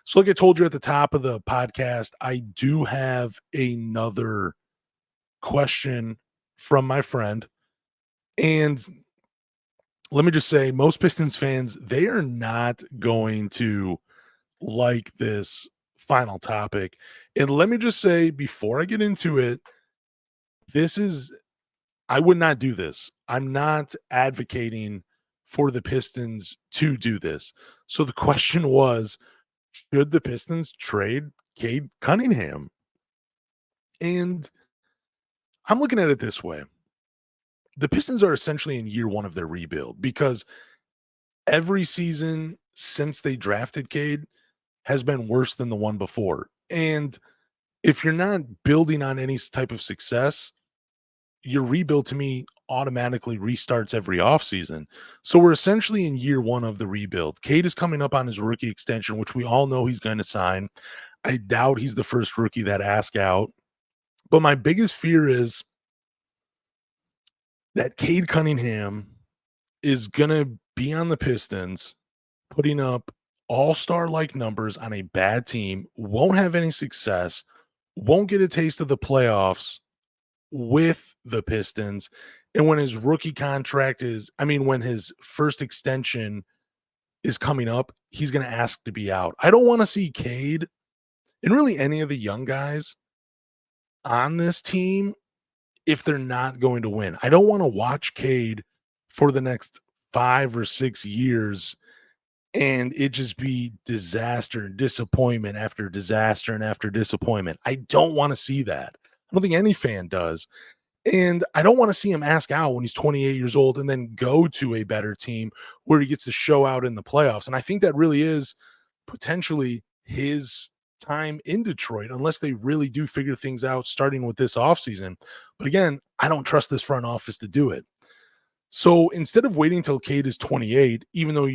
So, like I told you at the top of the podcast, I do have another question from my friend. And let me just say, most Pistons fans, they are not going to like this final topic. And let me just say, before I get into it, this is, I would not do this. I'm not advocating for the Pistons to do this. So the question was, should the Pistons trade Cade Cunningham? And I'm looking at it this way. The Pistons are essentially in year one of their rebuild because every season since they drafted Cade has been worse than the one before. And if you're not building on any type of success, your rebuild to me automatically restarts every offseason. So we're essentially in year one of the rebuild. Cade is coming up on his rookie extension, which we all know he's going to sign. I doubt he's the first rookie that ask out. But my biggest fear is that Cade Cunningham is going to be on the Pistons, putting up all-star like numbers on a bad team, won't have any success, won't get a taste of the playoffs with the Pistons. And when his rookie contract is, I mean, when his first extension is coming up, he's going to ask to be out. I don't want to see Cade and really any of the young guys on this team if they're not going to win. I don't want to watch Cade for the next 5 or 6 years and it just be disaster and disappointment after disaster and after disappointment. I don't want to see that. I don't think any fan does. And I don't want to see him ask out when he's 28 years old and then go to a better team where he gets to show out in the playoffs. And I think that really is potentially his time in Detroit, unless they really do figure things out starting with this offseason. But again, I don't trust this front office to do it. So instead of waiting until Cade is 28, even though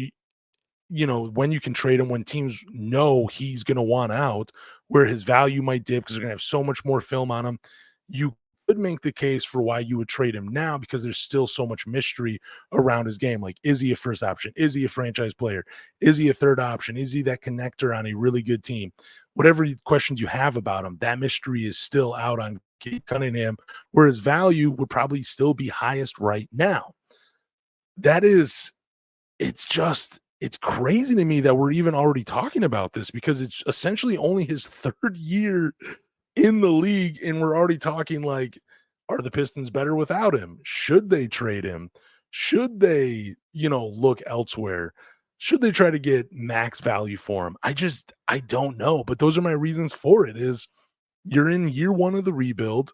when you can trade him, when teams know he's going to want out, where his value might dip because they're going to have so much more film on him, you could make the case for why you would trade him now because there's still so much mystery around his game. Like, is he a first option? Is he a franchise player? Is he a third option? Is he that connector on a really good team? Whatever questions you have about him, that mystery is still out on Cade Cunningham, where his value would probably still be highest right now. It's crazy to me that we're even already talking about this because it's essentially only his third year in the league, and we're already talking like, are the Pistons better without him? Should they trade him? Should they, look elsewhere? Should they try to get max value for him? I don't know, but those are my reasons for it. Is you're in year one of the rebuild.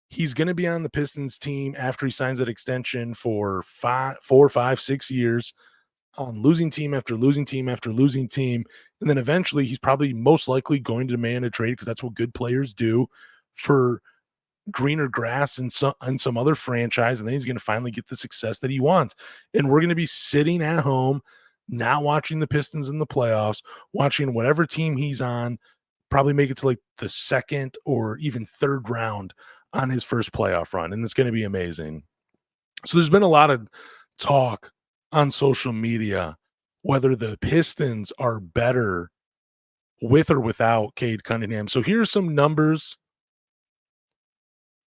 He's going to be on the Pistons team after he signs that extension for 4, 5, 6 years on losing team after losing team after losing team. And then eventually he's probably most likely going to demand a trade because that's what good players do for greener grass and some other franchise. And then he's going to finally get the success that he wants. And we're going to be sitting at home, not watching the Pistons in the playoffs, watching whatever team he's on, probably make it to like the second or even third round on his first playoff run. And it's going to be amazing. So there's been a lot of talk on social media whether the Pistons are better with or without Cade Cunningham. So here's some numbers.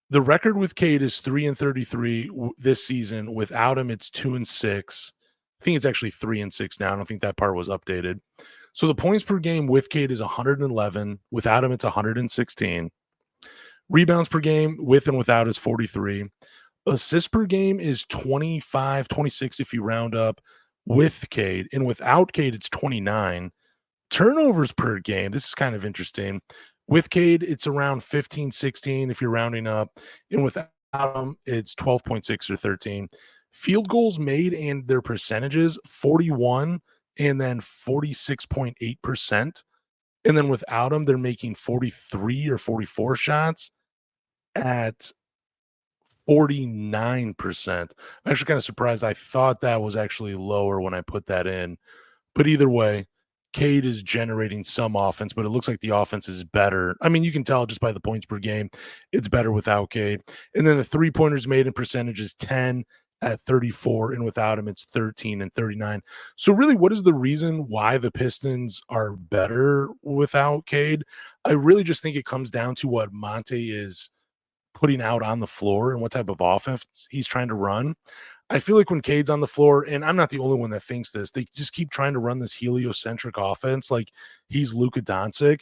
The record with Cade is 3-33 this season. Without him, it's 2-6. I think it's actually 3-6 now. I don't think that part was updated. So the points per game with Cade is 111. Without him, it's 116. Rebounds per game with and without is 43. Assists per game is 25, 26 if you round up with Cade. And without Cade, it's 29. Turnovers per game, this is kind of interesting. With Cade, it's around 15, 16 if you're rounding up. And without him, it's 12.6 or 13. Field goals made and their percentages, 41 and then 46.8%. And then without him, they're making 43 or 44 shots at 49%. I'm actually kind of surprised. I thought that was actually lower when I put that in. But either way, Cade is generating some offense, but it looks like the offense is better. I mean, you can tell just by the points per game, it's better without Cade. And then the three-pointers made in percentage is 10 at 34, and without him, it's 13 and 39. So, really, what is the reason why the Pistons are better without Cade? I really just think it comes down to what Monte is putting out on the floor and what type of offense he's trying to run. I feel like when Cade's on the floor, and I'm not the only one that thinks this, they just keep trying to run this heliocentric offense like he's Luka Doncic.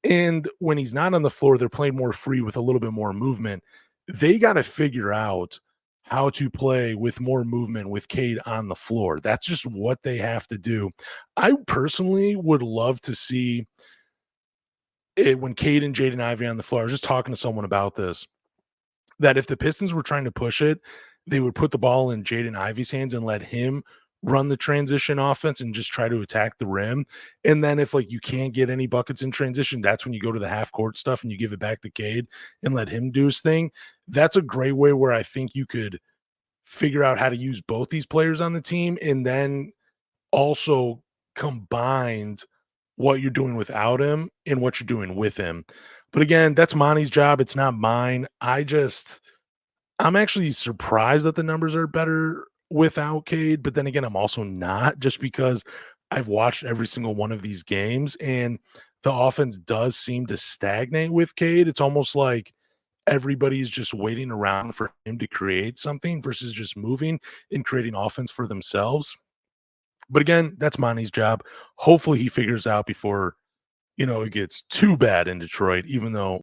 And when he's not on the floor, they're playing more free with a little bit more movement. They got to figure out how to play with more movement with Cade on the floor. That's just what they have to do. I personally would love to see it when Cade and Jaden Ivey on the floor. I was just talking to someone about this, that if the Pistons were trying to push it, they would put the ball in Jaden Ivey's hands and let him run the transition offense and just try to attack the rim. And then if like you can't get any buckets in transition, that's when you go to the half court stuff and you give it back to Cade and let him do his thing. That's a great way where I think you could figure out how to use both these players on the team, and then also combined what you're doing without him and what you're doing with him. But again, that's Monty's job. It's not mine. I'm actually surprised that the numbers are better without Cade, but then again, I'm also not, just because I've watched every single one of these games and the offense does seem to stagnate with Cade. It's almost like everybody's just waiting around for him to create something versus just moving and creating offense for themselves. But again, that's Monty's job. Hopefully he figures out before, it gets too bad in Detroit, even though